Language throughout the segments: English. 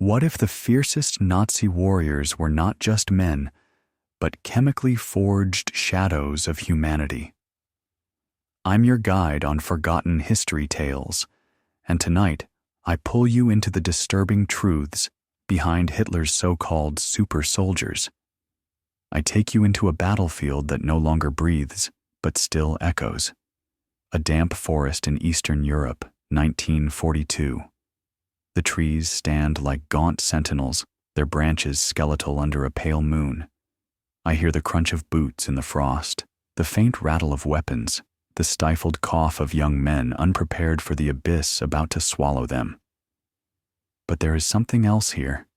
What if the fiercest Nazi warriors were not just men, but chemically forged shadows of humanity? I'm your guide on forgotten history tales, and tonight I pull you into the disturbing truths behind Hitler's so-called super soldiers. I take you into a battlefield that no longer breathes, but still echoes. A damp forest in Eastern Europe, 1942. The trees stand like gaunt sentinels, their branches skeletal under a pale moon. I hear the crunch of boots in the frost, the faint rattle of weapons, the stifled cough of young men unprepared for the abyss about to swallow them. But there is something else here,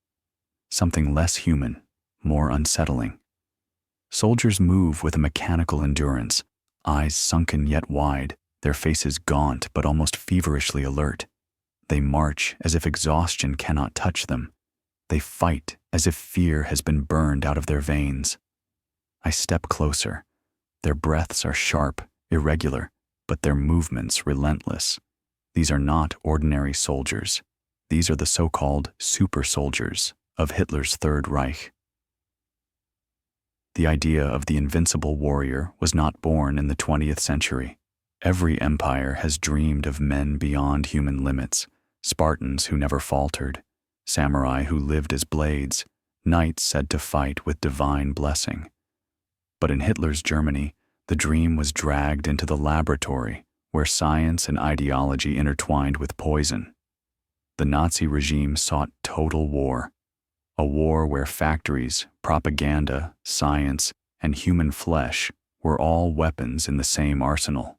something less human, more unsettling. Soldiers move with a mechanical endurance, eyes sunken yet wide, their faces gaunt but almost feverishly alert. They march as if exhaustion cannot touch them. They fight as if fear has been burned out of their veins. I step closer. Their breaths are sharp, irregular, but their movements relentless. These are not ordinary soldiers. These are the so-called super soldiers of Hitler's Third Reich. The idea of the invincible warrior was not born in the 20th century. Every empire has dreamed of men beyond human limits, Spartans who never faltered, samurai who lived as blades, knights said to fight with divine blessing. But in Hitler's Germany, the dream was dragged into the laboratory, where science and ideology intertwined with poison. The Nazi regime sought total war, a war where factories, propaganda, science, and human flesh were all weapons in the same arsenal.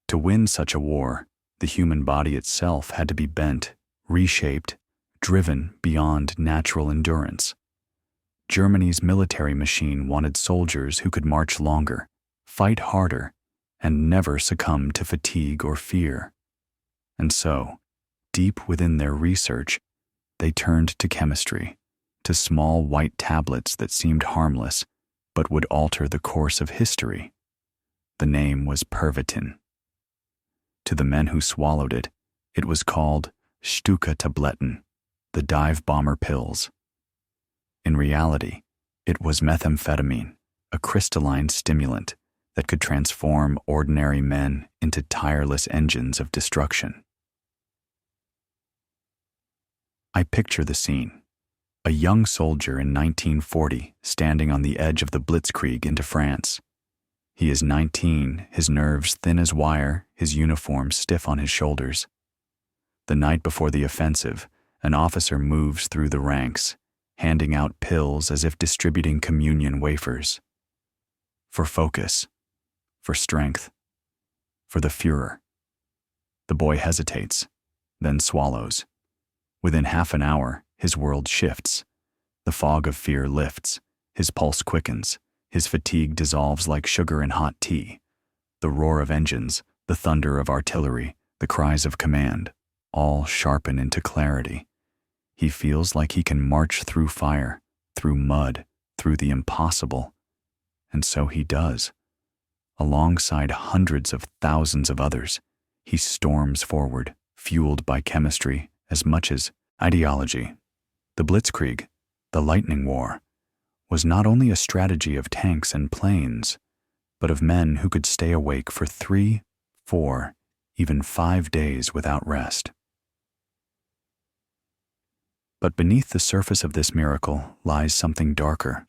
To win such a war, the human body itself had to be bent, reshaped, driven beyond natural endurance. Germany's military machine wanted soldiers who could march longer, fight harder, and never succumb to fatigue or fear. And so, deep within their research, they turned to chemistry, to small white tablets that seemed harmless but would alter the course of history. The name was Pervitin. To the men who swallowed it, it was called Stuka-Tabletten, the dive bomber pills. In reality, it was methamphetamine, a crystalline stimulant that could transform ordinary men into tireless engines of destruction. I picture the scene. A young soldier in 1940 standing on the edge of the Blitzkrieg into France. He is 19, his nerves thin as wire, his uniform stiff on his shoulders. The night before the offensive, an officer moves through the ranks, handing out pills as if distributing communion wafers. For focus, for strength, for the Führer. The boy hesitates, then swallows. Within half an hour, his world shifts. The fog of fear lifts, his pulse quickens, his fatigue dissolves like sugar in hot tea. The roar of engines, the thunder of artillery, the cries of command, all sharpen into clarity. He feels like he can march through fire, through mud, through the impossible. And so he does. Alongside hundreds of thousands of others, he storms forward, fueled by chemistry as much as ideology. The Blitzkrieg, the lightning war, was not only a strategy of tanks and planes, but of men who could stay awake for 3, 4, even 5 days without rest. But beneath the surface of this miracle lies something darker.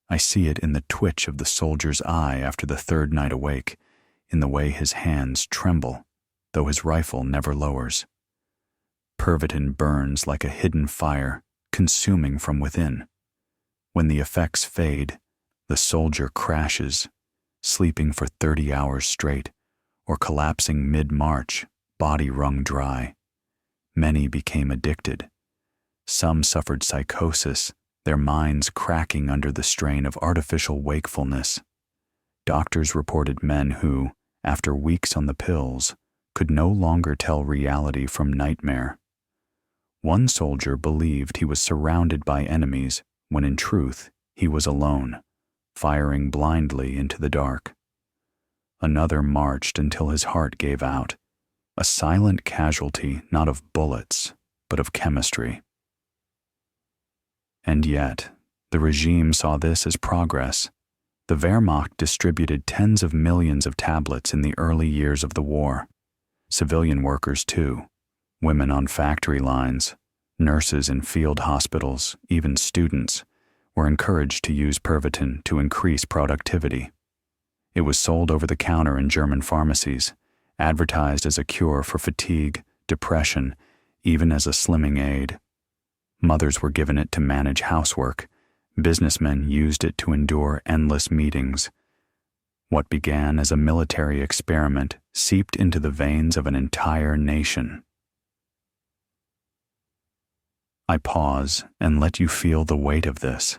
I see it in the twitch of the soldier's eye after the third night awake, in the way his hands tremble, though his rifle never lowers. Pervitin burns like a hidden fire, consuming from within. When the effects fade, the soldier crashes, sleeping for 30 hours straight, or collapsing mid-march, body wrung dry. Many became addicted. Some suffered psychosis, their minds cracking under the strain of artificial wakefulness. Doctors reported men who, after weeks on the pills, could no longer tell reality from nightmare. One soldier believed he was surrounded by enemies when in truth he was alone, firing blindly into the dark. Another marched until his heart gave out, a silent casualty not of bullets, but of chemistry. And yet, the regime saw this as progress. The Wehrmacht distributed tens of millions of tablets in the early years of the war. Civilian workers, too, women on factory lines, nurses in field hospitals, even students, were encouraged to use Pervitin to increase productivity. It was sold over the counter in German pharmacies, advertised as a cure for fatigue, depression, even as a slimming aid. Mothers were given it to manage housework. Businessmen used it to endure endless meetings. What began as a military experiment seeped into the veins of an entire nation. I pause and let you feel the weight of this.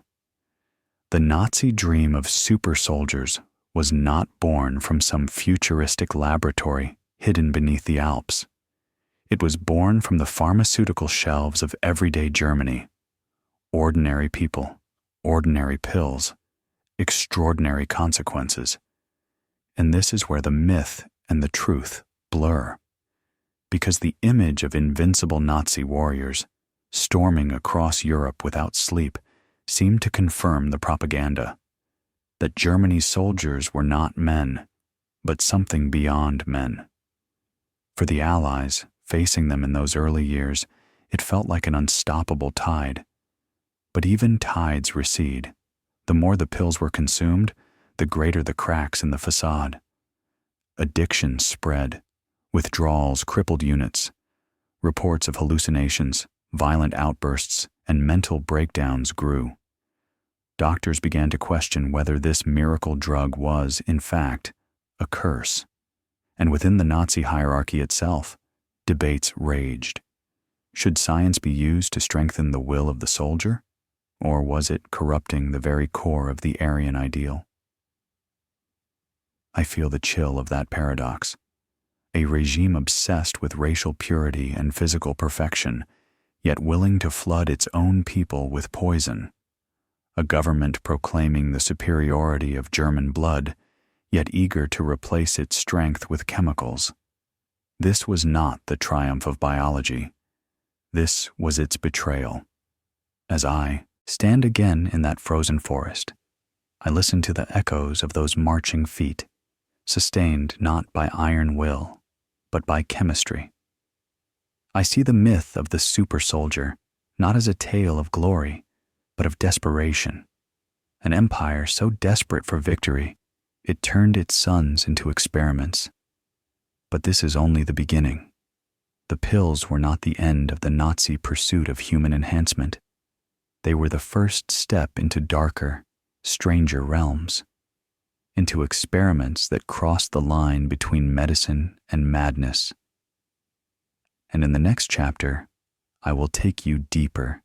The Nazi dream of super soldiers was not born from some futuristic laboratory hidden beneath the Alps. It was born from the pharmaceutical shelves of everyday Germany. Ordinary people, ordinary pills, extraordinary consequences. And this is where the myth and the truth blur. Because the image of invincible Nazi warriors storming across Europe without sleep seemed to confirm the propaganda that Germany's soldiers were not men, but something beyond men. For the Allies, facing them in those early years, it felt like an unstoppable tide. But even tides recede. The more the pills were consumed, the greater the cracks in the facade. Addiction spread. Withdrawals crippled units. Reports of hallucinations, violent outbursts, and mental breakdowns grew. Doctors began to question whether this miracle drug was, in fact, a curse. And within the Nazi hierarchy itself, debates raged. Should science be used to strengthen the will of the soldier? Or was it corrupting the very core of the Aryan ideal? I feel the chill of that paradox. A regime obsessed with racial purity and physical perfection, yet willing to flood its own people with poison. A government proclaiming the superiority of German blood, yet eager to replace its strength with chemicals. This was not the triumph of biology. This was its betrayal. As I stand again in that frozen forest, I listen to the echoes of those marching feet, sustained not by iron will, but by chemistry. I see the myth of the super soldier not as a tale of glory, but of desperation. An empire so desperate for victory, it turned its sons into experiments. But this is only the beginning. The pills were not the end of the Nazi pursuit of human enhancement. They were the first step into darker, stranger realms, into experiments that crossed the line between medicine and madness. And in the next chapter, I will take you deeper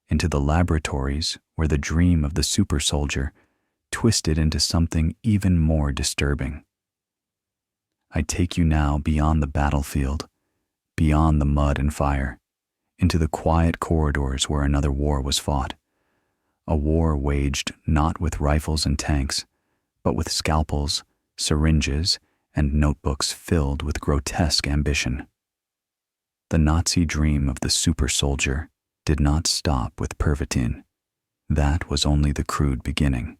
into the laboratories where the dream of the super soldier twisted into something even more disturbing. I take you now beyond the battlefield, beyond the mud and fire, into the quiet corridors where another war was fought. A war waged not with rifles and tanks, but with scalpels, syringes, and notebooks filled with grotesque ambition. The Nazi dream of the super soldier did not stop with Pervitin. That was only the crude beginning.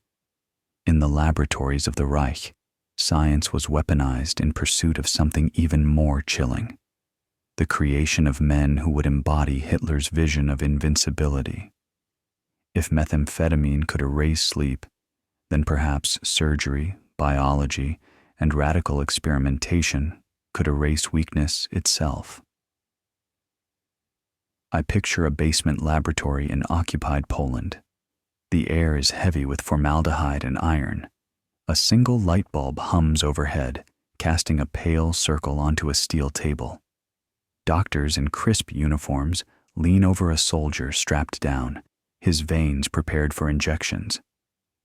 In the laboratories of the Reich, science was weaponized in pursuit of something even more chilling: the creation of men who would embody Hitler's vision of invincibility. If methamphetamine could erase sleep, then perhaps surgery, biology, and radical experimentation could erase weakness itself. I picture a basement laboratory in occupied Poland. The air is heavy with formaldehyde and iron. A single light bulb hums overhead, casting a pale circle onto a steel table. Doctors in crisp uniforms lean over a soldier strapped down, his veins prepared for injections.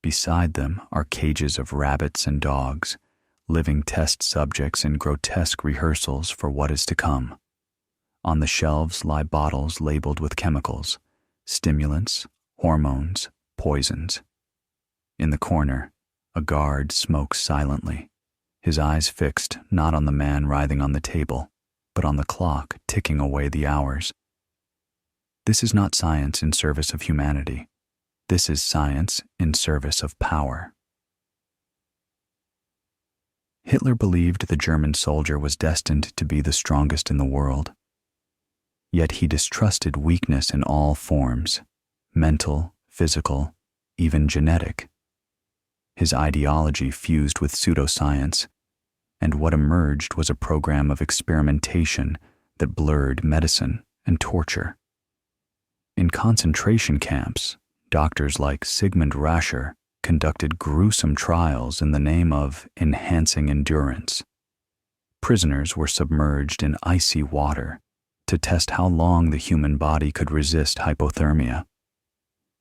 Beside them are cages of rabbits and dogs, living test subjects in grotesque rehearsals for what is to come. On the shelves lie bottles labeled with chemicals, stimulants, hormones, poisons. In the corner, a guard smokes silently, his eyes fixed not on the man writhing on the table, but on the clock ticking away the hours. This is not science in service of humanity. This is science in service of power. Hitler believed the German soldier was destined to be the strongest in the world. Yet he distrusted weakness in all forms, mental, physical, even genetic. His ideology fused with pseudoscience, and what emerged was a program of experimentation that blurred medicine and torture. In concentration camps, doctors like Sigmund Rascher conducted gruesome trials in the name of enhancing endurance. Prisoners were submerged in icy water to test how long the human body could resist hypothermia.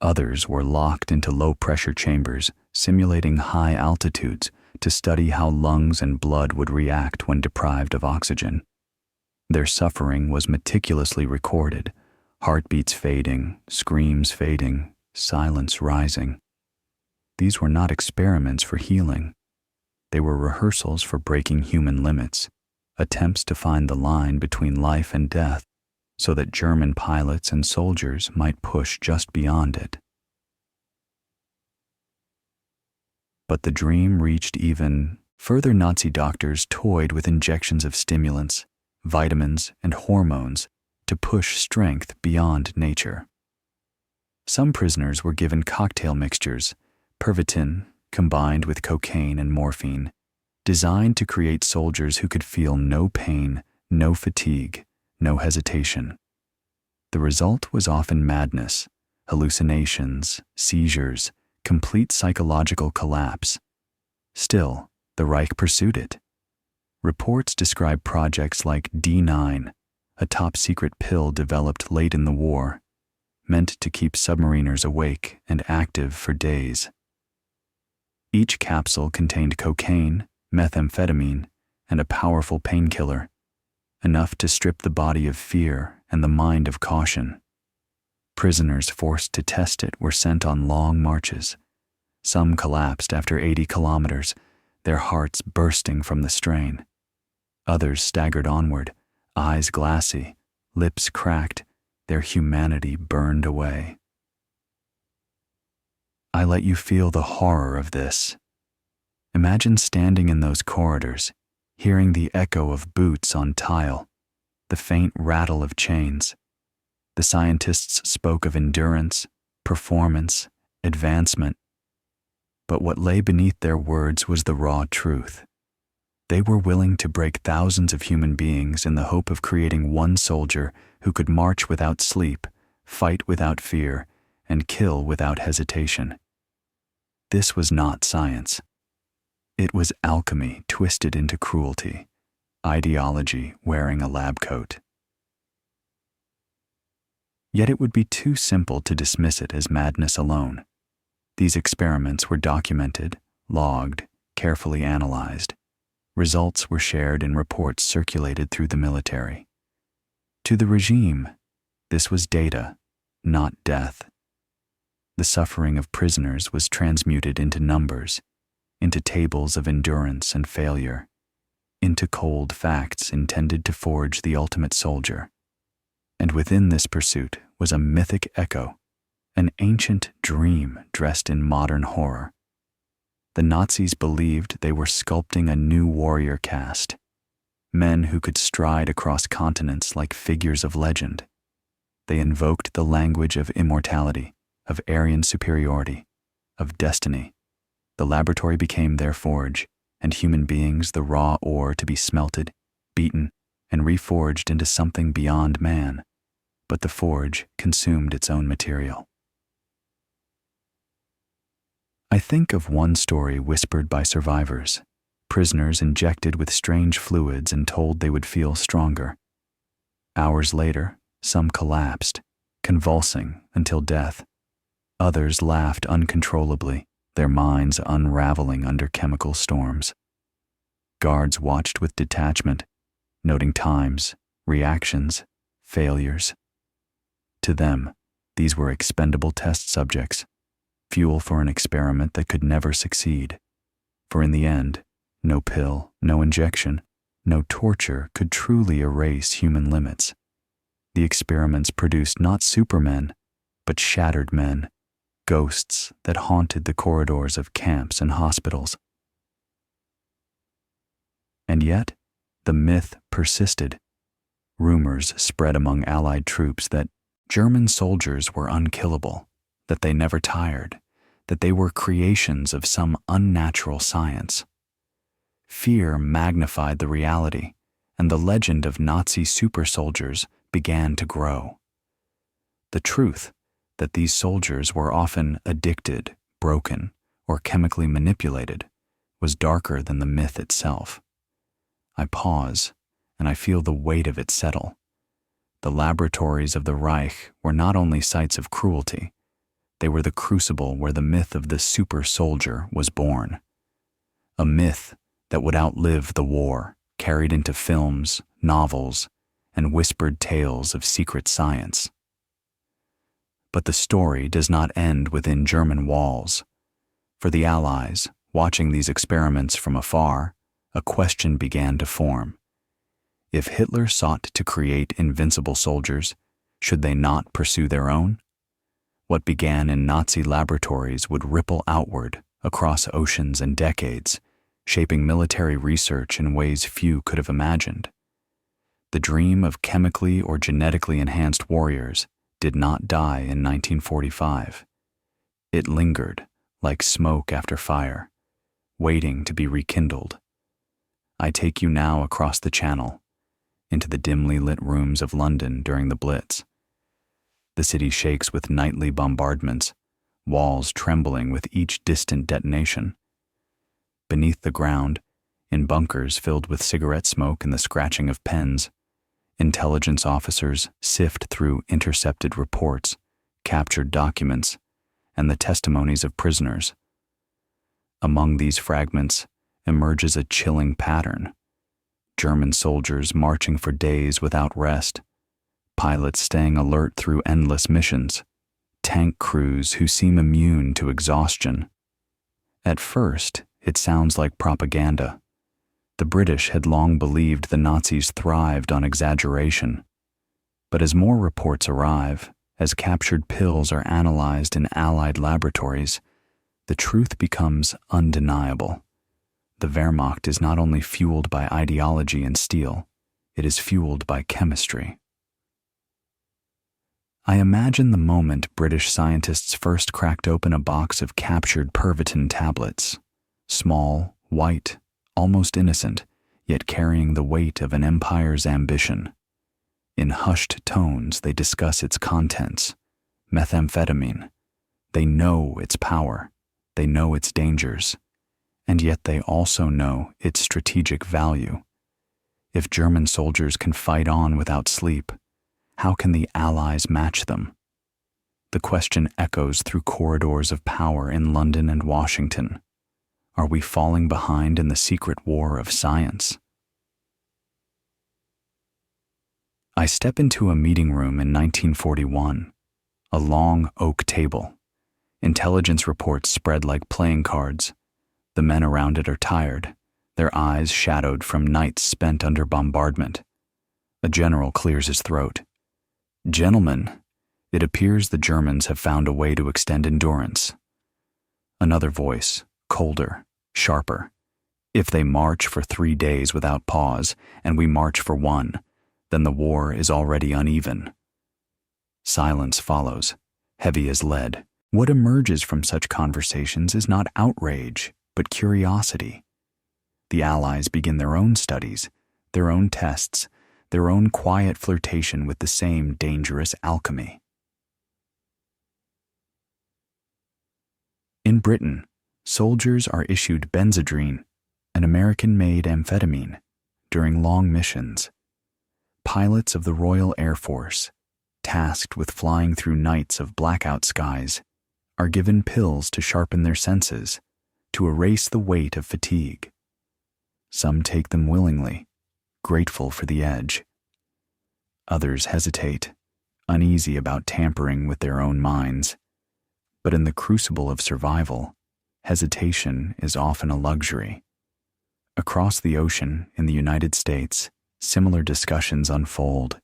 Others were locked into low-pressure chambers, simulating high altitudes to study how lungs and blood would react when deprived of oxygen. Their suffering was meticulously recorded, heartbeats fading, screams fading, silence rising. These were not experiments for healing. They were rehearsals for breaking human limits, attempts to find the line between life and death so that German pilots and soldiers might push just beyond it. But the dream reached even further. Nazi doctors toyed with injections of stimulants, vitamins, and hormones to push strength beyond nature. Some prisoners were given cocktail mixtures, Pervitin combined with cocaine and morphine, designed to create soldiers who could feel no pain, no fatigue, no hesitation. The result was often madness, hallucinations, seizures, complete psychological collapse. Still, the Reich pursued it. Reports describe projects like D9, a top-secret pill developed late in the war, meant to keep submariners awake and active for days. Each capsule contained cocaine, methamphetamine, and a powerful painkiller, enough to strip the body of fear and the mind of caution. Prisoners forced to test it were sent on long marches. Some collapsed after 80 kilometers, their hearts bursting from the strain. Others staggered onward, eyes glassy, lips cracked, their humanity burned away. I let you feel the horror of this. Imagine standing in those corridors, hearing the echo of boots on tile, the faint rattle of chains. The scientists spoke of endurance, performance, advancement. But what lay beneath their words was the raw truth. They were willing to break thousands of human beings in the hope of creating one soldier who could march without sleep, fight without fear, and kill without hesitation. This was not science. It was alchemy twisted into cruelty, ideology wearing a lab coat. Yet it would be too simple to dismiss it as madness alone. These experiments were documented, logged, carefully analyzed. Results were shared in reports circulated through the military. To the regime, this was data, not death. The suffering of prisoners was transmuted into numbers, into tables of endurance and failure, into cold facts intended to forge the ultimate soldier. And within this pursuit was a mythic echo, an ancient dream dressed in modern horror. The Nazis believed they were sculpting a new warrior caste, men who could stride across continents like figures of legend. They invoked the language of immortality, of Aryan superiority, of destiny. The laboratory became their forge, and human beings the raw ore to be smelted, beaten, and reforged into something beyond man. But the forge consumed its own material. I think of one story whispered by survivors, prisoners injected with strange fluids and told they would feel stronger. Hours later, some collapsed, convulsing until death. Others laughed uncontrollably, their minds unraveling under chemical storms. Guards watched with detachment, noting times, reactions, failures. To them, these were expendable test subjects, fuel for an experiment that could never succeed. For in the end, no pill, no injection, no torture could truly erase human limits. The experiments produced not supermen, but shattered men, ghosts that haunted the corridors of camps and hospitals. And yet, the myth persisted. Rumors spread among Allied troops that German soldiers were unkillable, that they never tired, that they were creations of some unnatural science. Fear magnified the reality, and the legend of Nazi super soldiers began to grow. The truth that these soldiers were often addicted, broken, or chemically manipulated was darker than the myth itself. I pause, and I feel the weight of it settle. The laboratories of the Reich were not only sites of cruelty, they were the crucible where the myth of the super soldier was born. A myth that would outlive the war, carried into films, novels, and whispered tales of secret science. But the story does not end within German walls. For the Allies, watching these experiments from afar, a question began to form. If Hitler sought to create invincible soldiers, should they not pursue their own? What began in Nazi laboratories would ripple outward across oceans and decades, shaping military research in ways few could have imagined. The dream of chemically or genetically enhanced warriors did not die in 1945. It lingered like smoke after fire, waiting to be rekindled. I take you now across the Channel, into the dimly lit rooms of London during the Blitz. The city shakes with nightly bombardments, walls trembling with each distant detonation. Beneath the ground, in bunkers filled with cigarette smoke and the scratching of pens, intelligence officers sift through intercepted reports, captured documents, and the testimonies of prisoners. Among these fragments emerges a chilling pattern. German soldiers marching for days without rest, pilots staying alert through endless missions, tank crews who seem immune to exhaustion. At first, it sounds like propaganda. The British had long believed the Nazis thrived on exaggeration. But as more reports arrive, as captured pills are analyzed in Allied laboratories, the truth becomes undeniable. The Wehrmacht is not only fueled by ideology and steel, it is fueled by chemistry. I imagine the moment British scientists first cracked open a box of captured Pervitin tablets, small, white, almost innocent, yet carrying the weight of an empire's ambition. In hushed tones, they discuss its contents. Methamphetamine. They know its power. They know its dangers. And yet they also know its strategic value. If German soldiers can fight on without sleep, how can the Allies match them? The question echoes through corridors of power in London and Washington. Are we falling behind in the secret war of science? I step into a meeting room in 1941, a long oak table. Intelligence reports spread like playing cards. The men around it are tired, their eyes shadowed from nights spent under bombardment. A general clears his throat. "Gentlemen, it appears the Germans have found a way to extend endurance." Another voice, colder, sharper. "If they march for 3 days without pause, and we march for 1, then the war is already uneven." Silence follows, heavy as lead. What emerges from such conversations is not outrage, but curiosity. The Allies begin their own studies, their own tests, their own quiet flirtation with the same dangerous alchemy. In Britain, soldiers are issued Benzedrine, an American-made amphetamine, during long missions. Pilots of the Royal Air Force, tasked with flying through nights of blackout skies, are given pills to sharpen their senses, to erase the weight of fatigue. Some take them willingly, grateful for the edge. Others hesitate, uneasy about tampering with their own minds. But in the crucible of survival, hesitation is often a luxury. Across the ocean in the United States, similar discussions unfold.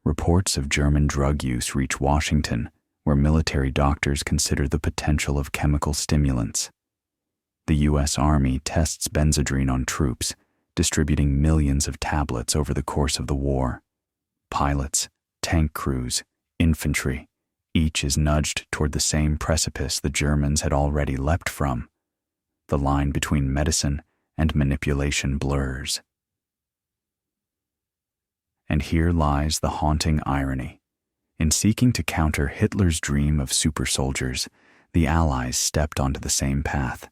Reports of German drug use reach Washington, where military doctors consider the potential of chemical stimulants. The U.S. Army tests benzodrine on troops, distributing millions of tablets over the course of the war. Pilots, tank crews, infantry, each is nudged toward the same precipice the Germans had already leapt from. The line between medicine and manipulation blurs. And here lies the haunting irony. In seeking to counter Hitler's dream of super soldiers, the Allies stepped onto the same path.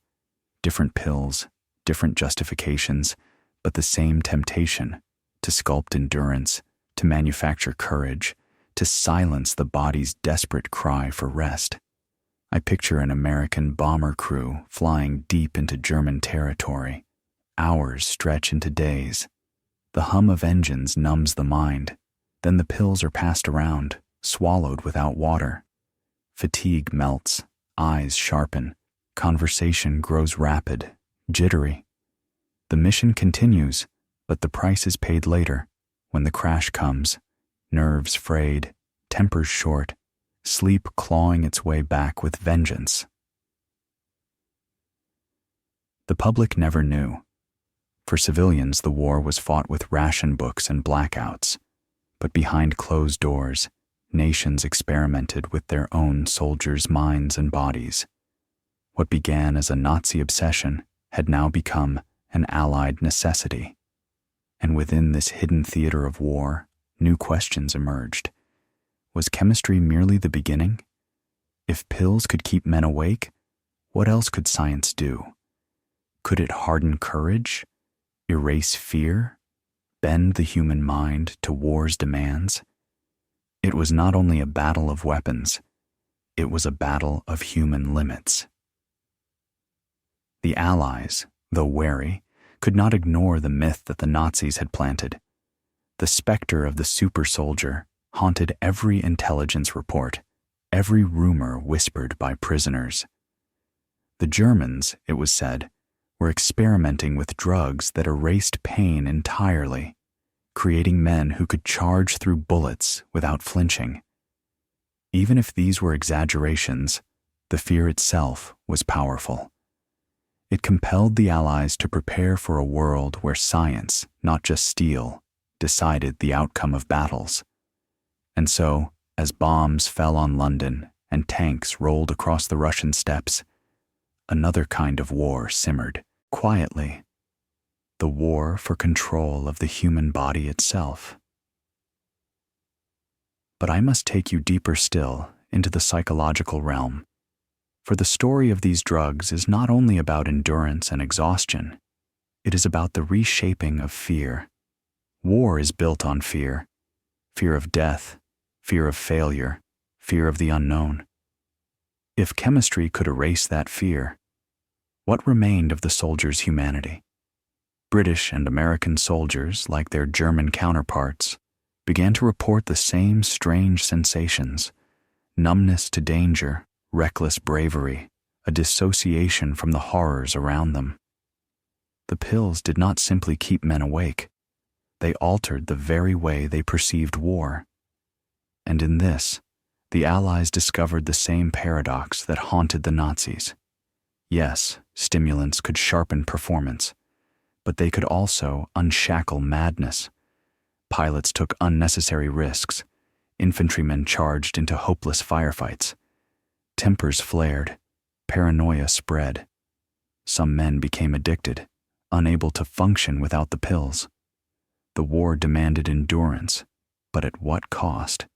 Different pills, different justifications, but the same temptation to sculpt endurance, to manufacture courage, to silence the body's desperate cry for rest. I picture an American bomber crew flying deep into German territory. Hours stretch into days. The hum of engines numbs the mind. Then the pills are passed around, swallowed without water. Fatigue melts, eyes sharpen, conversation grows rapid, jittery. The mission continues, but the price is paid later, when the crash comes, nerves frayed, tempers short, sleep clawing its way back with vengeance. The public never knew. For civilians, the war was fought with ration books and blackouts, but behind closed doors, nations experimented with their own soldiers' minds and bodies. What began as a Nazi obsession had now become an Allied necessity. And within this hidden theater of war, new questions emerged. Was chemistry merely the beginning? If pills could keep men awake, what else could science do? Could it harden courage, erase fear, bend the human mind to war's demands? It was not only a battle of weapons, it was a battle of human limits. The Allies, though wary, could not ignore the myth that the Nazis had planted. The specter of the super soldier haunted every intelligence report, every rumor whispered by prisoners. The Germans, it was said, were experimenting with drugs that erased pain entirely, creating men who could charge through bullets without flinching. Even if these were exaggerations, the fear itself was powerful. It compelled the Allies to prepare for a world where science, not just steel, decided the outcome of battles. And so, as bombs fell on London and tanks rolled across the Russian steppes, another kind of war simmered, quietly. The war for control of the human body itself. But I must take you deeper still into the psychological realm. For the story of these drugs is not only about endurance and exhaustion, it is about the reshaping of fear. War is built on fear. Fear of death, fear of failure, fear of the unknown. If chemistry could erase that fear, what remained of the soldiers' humanity? British and American soldiers, like their German counterparts, began to report the same strange sensations: numbness to danger, reckless bravery, a dissociation from the horrors around them. The pills did not simply keep men awake. They altered the very way they perceived war. And in this, the Allies discovered the same paradox that haunted the Nazis. Yes, stimulants could sharpen performance, but they could also unshackle madness. Pilots took unnecessary risks. Infantrymen charged into hopeless firefights. Tempers flared. Paranoia spread. Some men became addicted, unable to function without the pills. The war demanded endurance, but at what cost?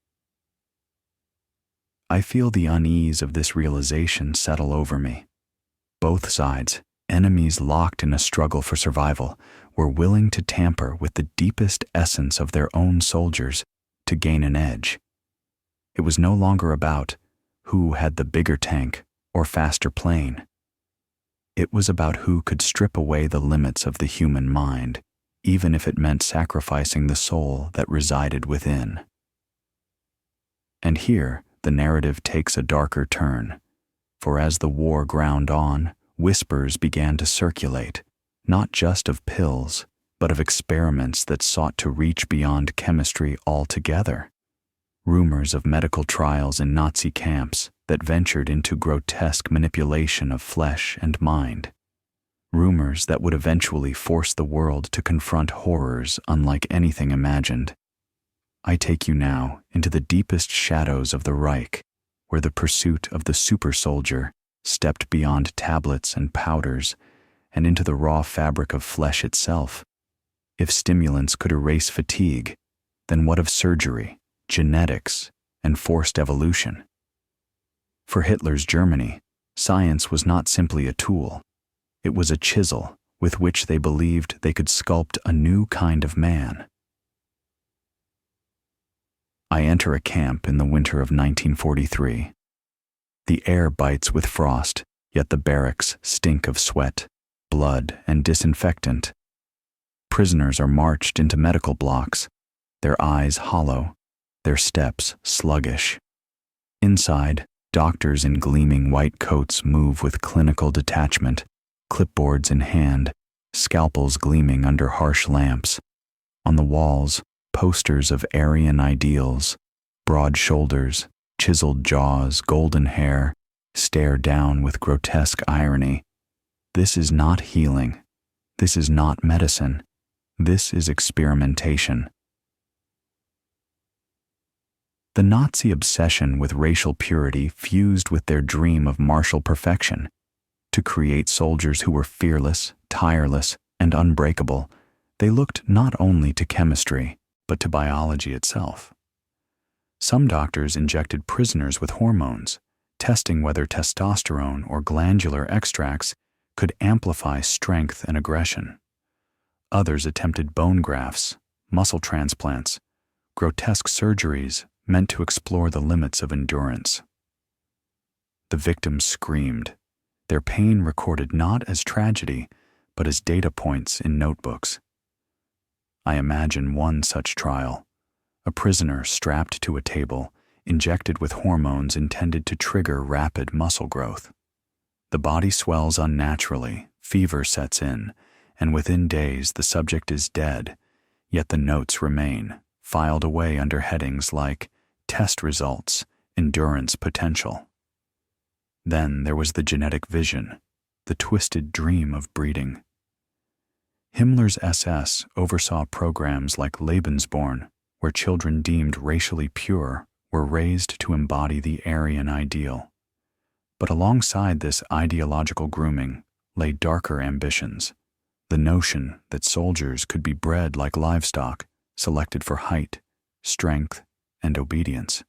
I feel the unease of this realization settle over me. Both sides, enemies locked in a struggle for survival, were willing to tamper with the deepest essence of their own soldiers to gain an edge. It was no longer about who had the bigger tank or faster plane. It was about who could strip away the limits of the human mind, even if it meant sacrificing the soul that resided within. And here, the narrative takes a darker turn, for as the war ground on, whispers began to circulate, not just of pills, but of experiments that sought to reach beyond chemistry altogether. rumors of medical trials in Nazi camps that ventured into grotesque manipulation of flesh and mind, rumors that would eventually force the world to confront horrors unlike anything imagined. I take you now into the deepest shadows of the Reich, where the pursuit of the super soldier stepped beyond tablets and powders and into the raw fabric of flesh itself. If stimulants could erase fatigue, then what of surgery, genetics, and forced evolution? For Hitler's Germany, science was not simply a tool. It was a chisel with which they believed they could sculpt a new kind of man. I enter a camp in the winter of 1943. The air bites with frost, yet the barracks stink of sweat, blood, and disinfectant. Prisoners are marched into medical blocks, their eyes hollow, their steps sluggish. Inside, doctors in gleaming white coats move with clinical detachment, clipboards in hand, scalpels gleaming under harsh lamps. On the walls, posters of Aryan ideals, broad shoulders, chiseled jaws, golden hair, stare down with grotesque irony. This is not healing. This is not medicine. This is experimentation. The Nazi obsession with racial purity fused with their dream of martial perfection. To create soldiers who were fearless, tireless, and unbreakable, they looked not only to chemistry, but to biology itself. Some doctors injected prisoners with hormones, testing whether testosterone or glandular extracts could amplify strength and aggression. Others attempted bone grafts, muscle transplants, grotesque surgeries meant to explore the limits of endurance. The victims screamed, their pain recorded not as tragedy, but as data points in notebooks. I imagine one such trial, a prisoner strapped to a table, injected with hormones intended to trigger rapid muscle growth. The body swells unnaturally, fever sets in, and within days the subject is dead, yet the notes remain, filed away under headings like test results, endurance potential. Then there was the genetic vision, the twisted dream of breeding. Himmler's SS oversaw programs like Lebensborn, where children deemed racially pure were raised to embody the Aryan ideal. But alongside this ideological grooming lay darker ambitions, the notion that soldiers could be bred like livestock, selected for height, strength, and obedience.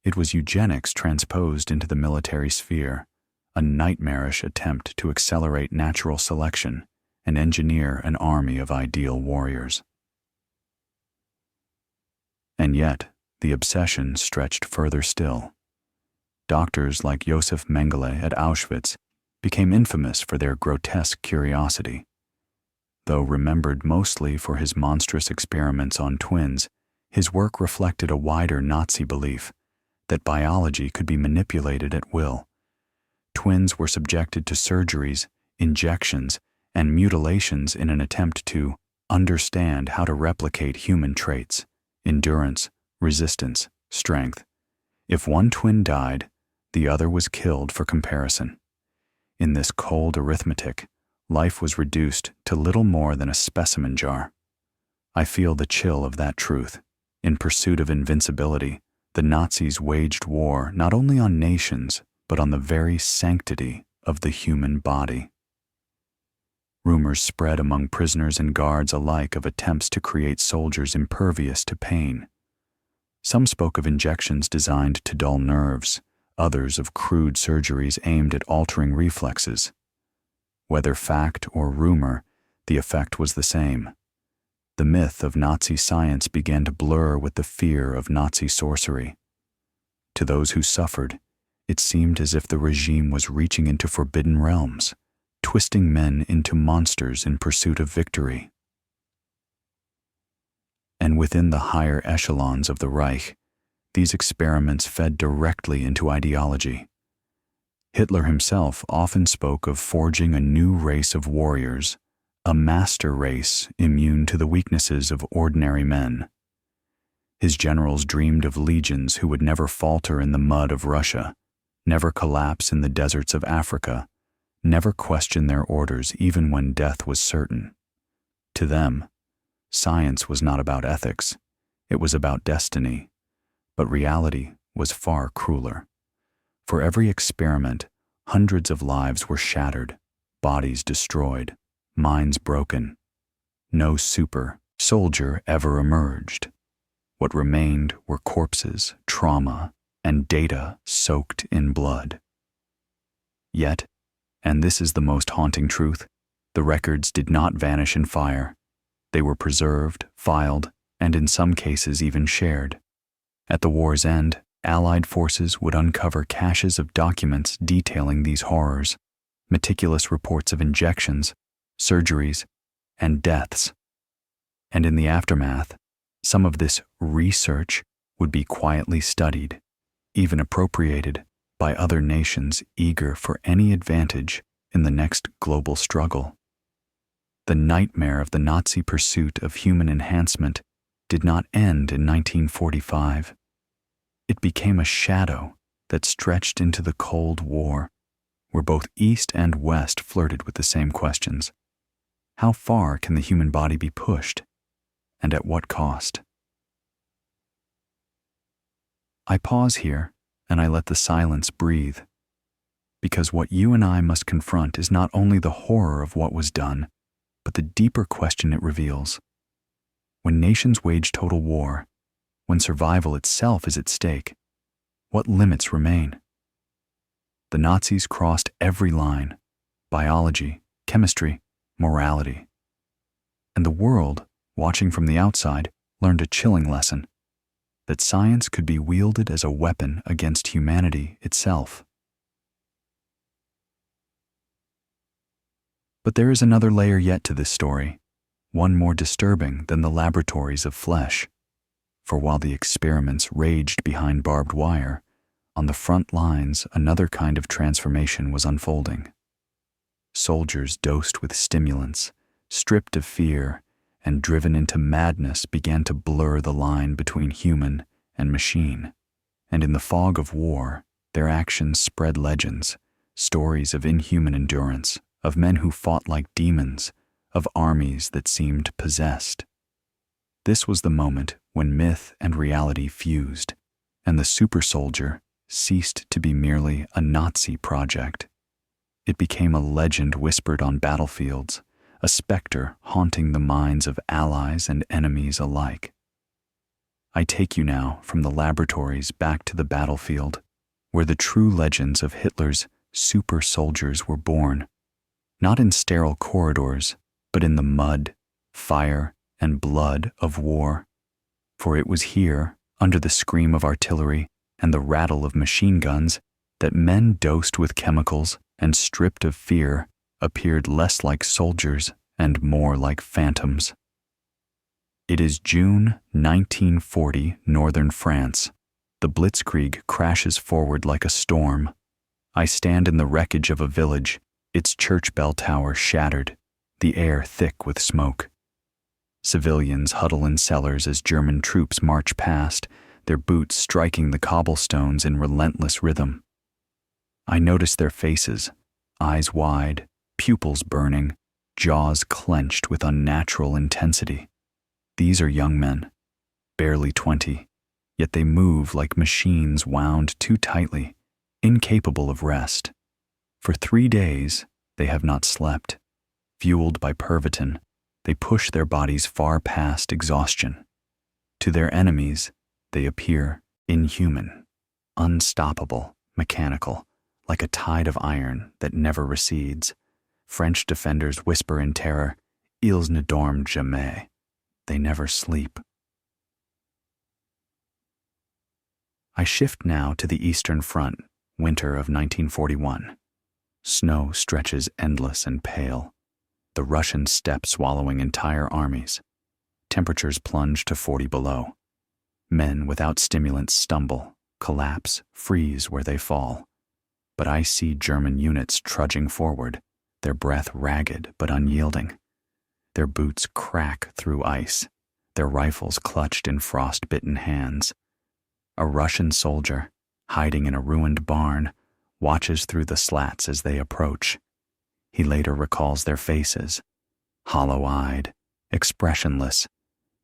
It was eugenics transposed into the military sphere, a nightmarish attempt to accelerate natural selection and engineer an army of ideal warriors. And yet, the obsession stretched further still. Doctors like Josef Mengele at Auschwitz became infamous for their grotesque curiosity. Though remembered mostly for his monstrous experiments on twins, his work reflected a wider Nazi belief that biology could be manipulated at will. Twins were subjected to surgeries, injections, and mutilations in an attempt to understand how to replicate human traits, endurance, resistance, strength. If one twin died, the other was killed for comparison. In this cold arithmetic, life was reduced to little more than a specimen jar. I feel the chill of that truth. In pursuit of invincibility, the Nazis waged war not only on nations, but on the very sanctity of the human body. Rumors spread among prisoners and guards alike of attempts to create soldiers impervious to pain. Some spoke of injections designed to dull nerves, others of crude surgeries aimed at altering reflexes. Whether fact or rumor, the effect was the same. The myth of Nazi science began to blur with the fear of Nazi sorcery. To those who suffered, it seemed as if the regime was reaching into forbidden realms, twisting men into monsters in pursuit of victory. And within the higher echelons of the Reich, these experiments fed directly into ideology. Hitler himself often spoke of forging a new race of warriors, a master race immune to the weaknesses of ordinary men. His generals dreamed of legions who would never falter in the mud of Russia, never collapse in the deserts of Africa, never question their orders even when death was certain. To them, science was not about ethics, it was about destiny. But reality was far crueler. For every experiment, hundreds of lives were shattered, bodies destroyed, minds broken. No super soldier ever emerged. What remained were corpses, trauma, and data soaked in blood. Yet, and this is the most haunting truth, the records did not vanish in fire. They were preserved, filed, and in some cases even shared. At the war's end, Allied forces would uncover caches of documents detailing these horrors, meticulous reports of injections, surgeries, and deaths. And in the aftermath, some of this research would be quietly studied, even appropriated by other nations eager for any advantage in the next global struggle. The nightmare of the Nazi pursuit of human enhancement did not end in 1945. It became a shadow that stretched into the Cold War, where both East and West flirted with the same questions. How far can the human body be pushed, and at what cost? I pause here, and I let the silence breathe, because what you and I must confront is not only the horror of what was done, but the deeper question it reveals. When nations wage total war, when survival itself is at stake, what limits remain? The Nazis crossed every line: biology, chemistry, morality. And the world, watching from the outside, learned a chilling lesson: that science could be wielded as a weapon against humanity itself. But there is another layer yet to this story, one more disturbing than the laboratories of flesh. For while the experiments raged behind barbed wire, on the front lines another kind of transformation was unfolding. Soldiers dosed with stimulants, stripped of fear, and driven into madness began to blur the line between human and machine. And in the fog of war, their actions spread legends, stories of inhuman endurance, of men who fought like demons, of armies that seemed possessed. This was the moment when myth and reality fused, and the super soldier ceased to be merely a Nazi project. It became a legend whispered on battlefields, a specter haunting the minds of allies and enemies alike. I take you now from the laboratories back to the battlefield, where the true legends of Hitler's super soldiers were born, not in sterile corridors, but in the mud, fire, and blood of war. For it was here, under the scream of artillery and the rattle of machine guns, that men dosed with chemicals and stripped of fear appeared less like soldiers and more like phantoms. It is June 1940, northern France. The blitzkrieg crashes forward like a storm. I stand in the wreckage of a village, its church bell tower shattered, the air thick with smoke. Civilians huddle in cellars as German troops march past, their boots striking the cobblestones in relentless rhythm. I notice their faces, eyes wide, pupils burning, jaws clenched with unnatural intensity. These are young men, barely 20, yet they move like machines wound too tightly, incapable of rest. For 3 days, they have not slept. Fueled by Pervitin, they push their bodies far past exhaustion. To their enemies, they appear inhuman, unstoppable, mechanical, like a tide of iron that never recedes. French defenders whisper in terror, "Ils ne dorment jamais." They never sleep. I shift now to the Eastern Front, winter of 1941. Snow stretches endless and pale, the Russian steppe swallowing entire armies. Temperatures plunge to 40 below. Men without stimulants stumble, collapse, freeze where they fall. But I see German units trudging forward, their breath ragged but unyielding. Their boots crack through ice, their rifles clutched in frost-bitten hands. A Russian soldier, hiding in a ruined barn, watches through the slats as they approach. He later recalls their faces, hollow-eyed, expressionless,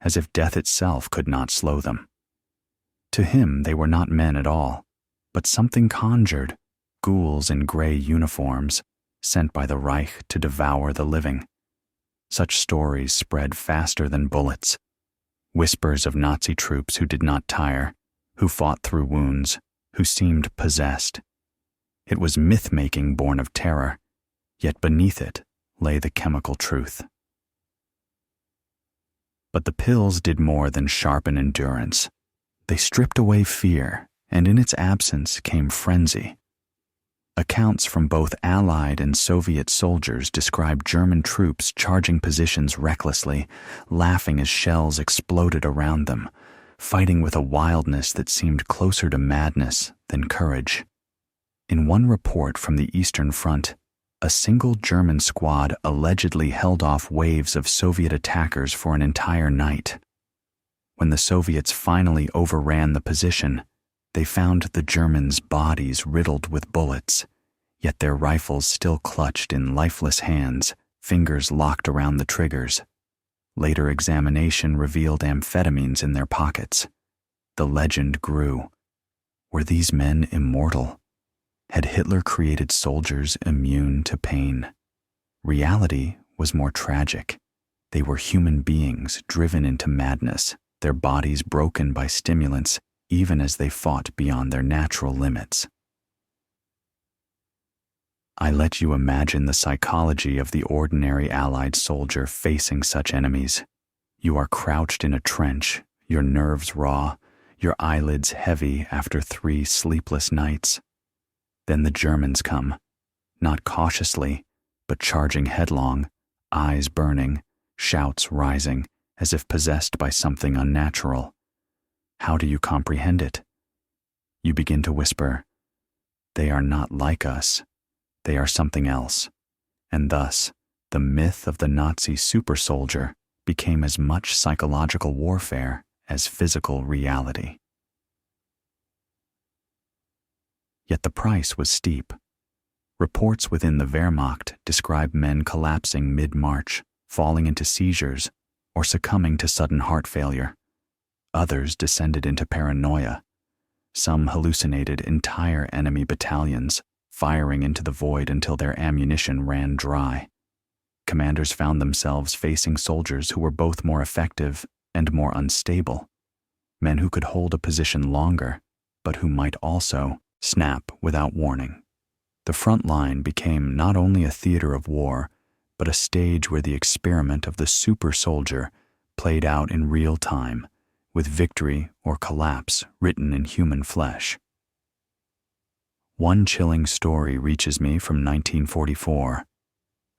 as if death itself could not slow them. To him, they were not men at all, but something conjured, ghouls in gray uniforms, sent by the Reich to devour the living. Such stories spread faster than bullets. Whispers of Nazi troops who did not tire, who fought through wounds, who seemed possessed. It was myth-making born of terror, yet beneath it lay the chemical truth. But the pills did more than sharpen endurance. They stripped away fear, and in its absence came frenzy. Accounts from both Allied and Soviet soldiers describe German troops charging positions recklessly, laughing as shells exploded around them, fighting with a wildness that seemed closer to madness than courage. In one report from the Eastern Front, a single German squad allegedly held off waves of Soviet attackers for an entire night. When the Soviets finally overran the position, they found the Germans' bodies riddled with bullets, yet their rifles still clutched in lifeless hands, fingers locked around the triggers. Later examination revealed amphetamines in their pockets. The legend grew. Were these men immortal? Had Hitler created soldiers immune to pain? Reality was more tragic. They were human beings driven into madness, their bodies broken by stimulants, even as they fought beyond their natural limits. I let you imagine the psychology of the ordinary Allied soldier facing such enemies. You are crouched in a trench, your nerves raw, your eyelids heavy after 3 sleepless nights. Then the Germans come, not cautiously, but charging headlong, eyes burning, shouts rising, as if possessed by something unnatural. How do you comprehend it? You begin to whisper, "They are not like us. They are something else." And thus, the myth of the Nazi super soldier became as much psychological warfare as physical reality. Yet the price was steep. Reports within the Wehrmacht describe men collapsing mid-march, falling into seizures, or succumbing to sudden heart failure. Others descended into paranoia. Some hallucinated entire enemy battalions, firing into the void until their ammunition ran dry. Commanders found themselves facing soldiers who were both more effective and more unstable, men who could hold a position longer, but who might also snap without warning. The front line became not only a theater of war, but a stage where the experiment of the super soldier played out in real time, with victory or collapse written in human flesh. One chilling story reaches me from 1944.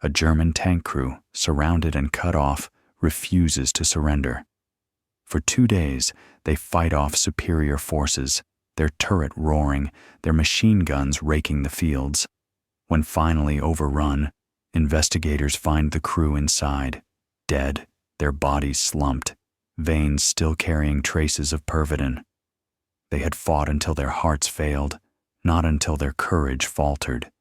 A German tank crew, surrounded and cut off, refuses to surrender. For 2 days, they fight off superior forces, their turret roaring, their machine guns raking the fields. When finally overrun, investigators find the crew inside, dead, their bodies slumped, veins still carrying traces of Pervitin. They had fought until their hearts failed, not until their courage faltered.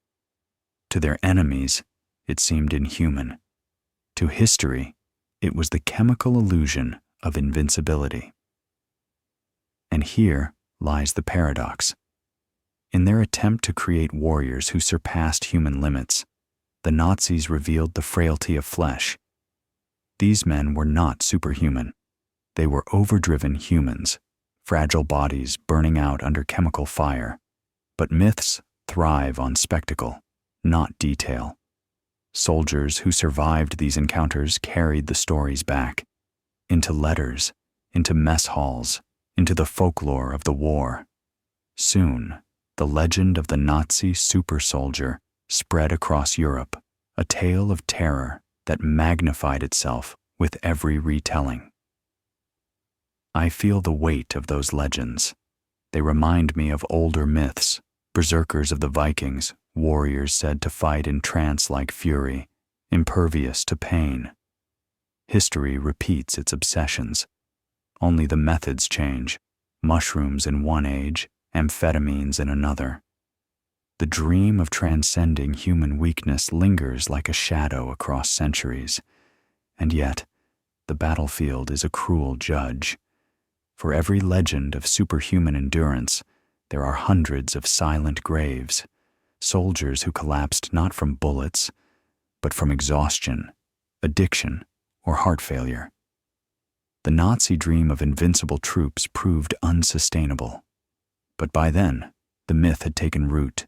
To their enemies, it seemed inhuman. To history, it was the chemical illusion of invincibility. And here lies the paradox. In their attempt to create warriors who surpassed human limits, the Nazis revealed the frailty of flesh. These men were not superhuman. They were overdriven humans, fragile bodies burning out under chemical fire. But myths thrive on spectacle, not detail. Soldiers who survived these encounters carried the stories back, into letters, into mess halls, into the folklore of the war. Soon, the legend of the Nazi super soldier spread across Europe, a tale of terror that magnified itself with every retelling. I feel the weight of those legends. They remind me of older myths, berserkers of the Vikings, warriors said to fight in trance-like fury, impervious to pain. History repeats its obsessions, only the methods change. Mushrooms in one age, amphetamines in another. The dream of transcending human weakness lingers like a shadow across centuries, and yet the battlefield is a cruel judge. For every legend of superhuman endurance, there are hundreds of silent graves, soldiers who collapsed not from bullets, but from exhaustion, addiction, or heart failure. The Nazi dream of invincible troops proved unsustainable. But by then, the myth had taken root,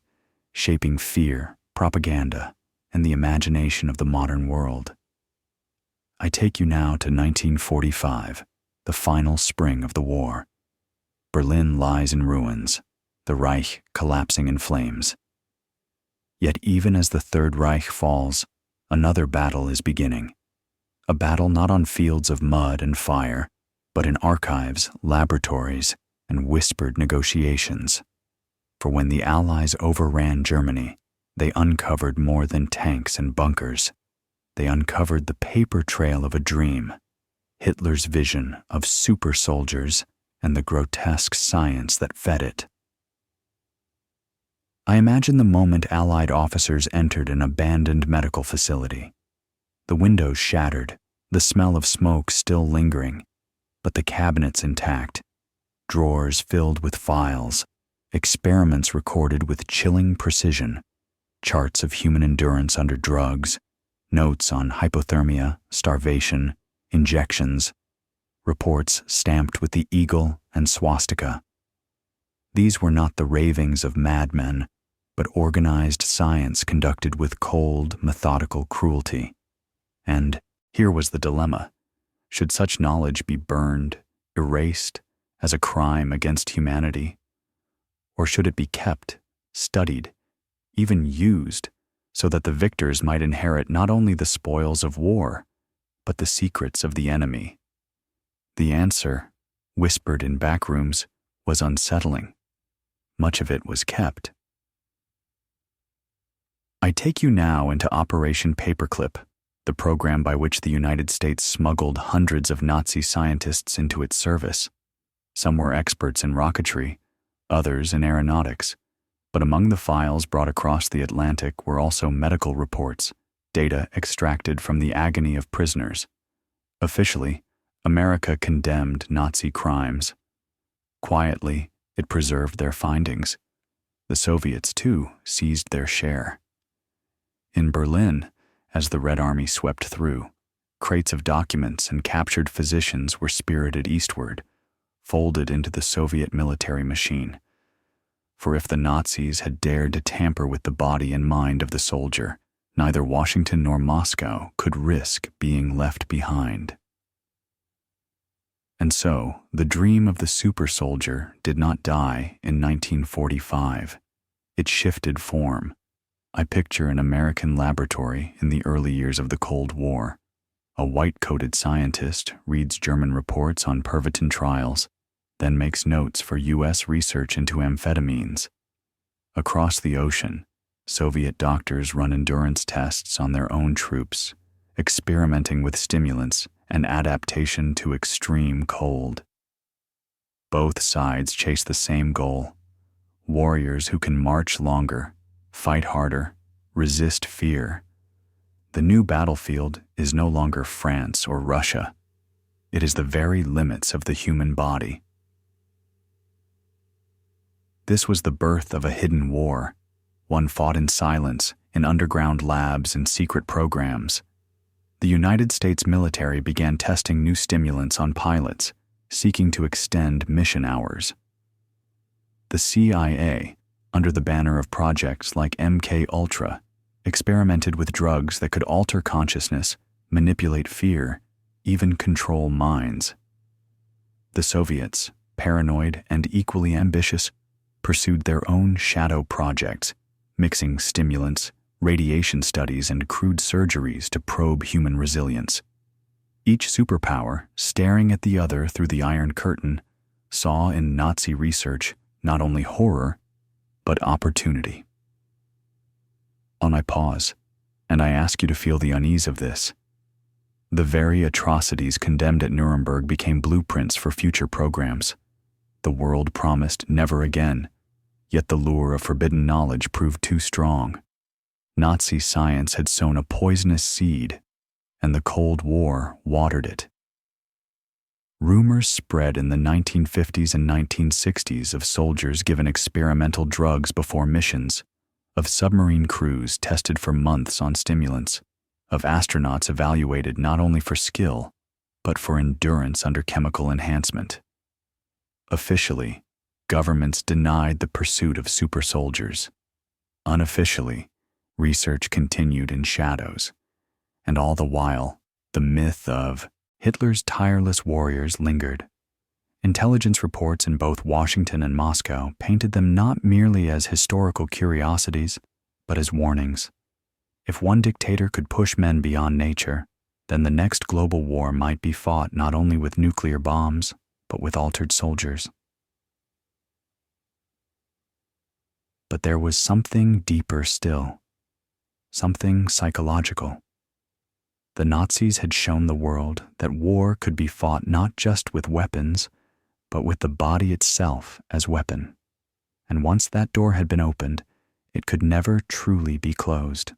shaping fear, propaganda, and the imagination of the modern world. I take you now to 1945, the final spring of the war. Berlin lies in ruins, the Reich collapsing in flames. Yet even as the Third Reich falls, another battle is beginning. A battle not on fields of mud and fire, but in archives, laboratories, and whispered negotiations. For when the Allies overran Germany, they uncovered more than tanks and bunkers. They uncovered the paper trail of a dream, Hitler's vision of super soldiers and the grotesque science that fed it. I imagine the moment Allied officers entered an abandoned medical facility. The windows shattered, the smell of smoke still lingering, but the cabinets intact, drawers filled with files, experiments recorded with chilling precision, charts of human endurance under drugs, notes on hypothermia, starvation, injections, reports stamped with the eagle and swastika. These were not the ravings of madmen, but organized science conducted with cold, methodical cruelty. And here was the dilemma. Should such knowledge be burned, erased, as a crime against humanity? Or should it be kept, studied, even used, so that the victors might inherit not only the spoils of war, but the secrets of the enemy? The answer, whispered in backrooms, was unsettling. Much of it was kept. I take you now into Operation Paperclip, the program by which the United States smuggled hundreds of Nazi scientists into its service. Some were experts in rocketry, others in aeronautics, but among the files brought across the Atlantic were also medical reports, data extracted from the agony of prisoners. Officially, America condemned Nazi crimes. Quietly, it preserved their findings. The Soviets, too, seized their share. In Berlin, as the Red Army swept through, crates of documents and captured physicians were spirited eastward, folded into the Soviet military machine. For if the Nazis had dared to tamper with the body and mind of the soldier, neither Washington nor Moscow could risk being left behind. And so, the dream of the super soldier did not die in 1945. It shifted form. I picture an American laboratory in the early years of the Cold War. A white-coated scientist reads German reports on Pervitin trials, then makes notes for U.S. research into amphetamines. Across the ocean, Soviet doctors run endurance tests on their own troops, experimenting with stimulants and adaptation to extreme cold. Both sides chase the same goal: warriors who can march longer, fight harder, resist fear. The new battlefield is no longer France or Russia. It is the very limits of the human body. This was the birth of a hidden war, one fought in silence, in underground labs and secret programs. The United States military began testing new stimulants on pilots, seeking to extend mission hours. The CIA, under the banner of projects like MK-Ultra, experimented with drugs that could alter consciousness, manipulate fear, even control minds. The Soviets, paranoid and equally ambitious, pursued their own shadow projects, mixing stimulants, radiation studies, and crude surgeries to probe human resilience. Each superpower, staring at the other through the Iron Curtain, saw in Nazi research not only horror, but opportunity. I pause, and I ask you to feel the unease of this. The very atrocities condemned at Nuremberg became blueprints for future programs. The world promised never again, yet the lure of forbidden knowledge proved too strong. Nazi science had sown a poisonous seed, and the Cold War watered it. Rumors spread in the 1950s and 1960s of soldiers given experimental drugs before missions, of submarine crews tested for months on stimulants, of astronauts evaluated not only for skill, but for endurance under chemical enhancement. Officially, governments denied the pursuit of super soldiers. Unofficially, research continued in shadows, and all the while, the myth of Hitler's tireless warriors lingered. Intelligence reports in both Washington and Moscow painted them not merely as historical curiosities, but as warnings. If one dictator could push men beyond nature, then the next global war might be fought not only with nuclear bombs, but with altered soldiers. But there was something deeper still, something psychological. The Nazis had shown the world that war could be fought not just with weapons, but with the body itself as weapon. And once that door had been opened, it could never truly be closed.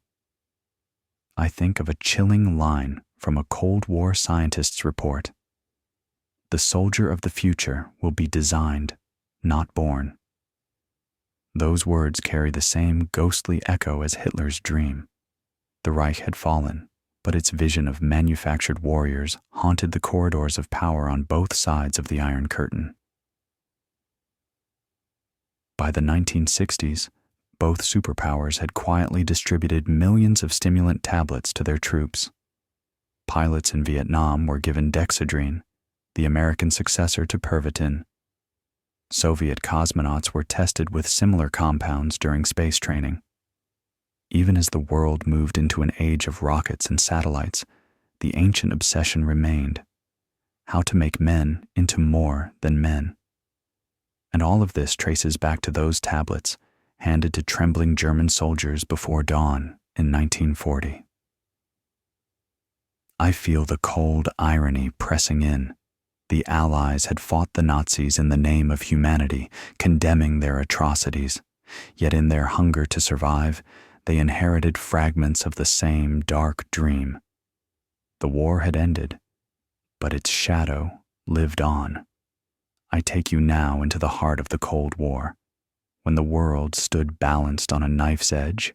I think of a chilling line from a Cold War scientist's report. The soldier of the future will be designed, not born. Those words carry the same ghostly echo as Hitler's dream. The Reich had fallen, but its vision of manufactured warriors haunted the corridors of power on both sides of the Iron Curtain. By the 1960s, both superpowers had quietly distributed millions of stimulant tablets to their troops. Pilots in Vietnam were given dexedrine, the American successor to Pervitin. Soviet cosmonauts were tested with similar compounds during space training. Even as the world moved into an age of rockets and satellites, the ancient obsession remained: how to make men into more than men. And all of this traces back to those tablets handed to trembling German soldiers before dawn in 1940. I feel the cold irony pressing in. The Allies had fought the Nazis in the name of humanity, condemning their atrocities. Yet in their hunger to survive, they inherited fragments of the same dark dream. The war had ended, but its shadow lived on. I take you now into the heart of the Cold War, when the world stood balanced on a knife's edge.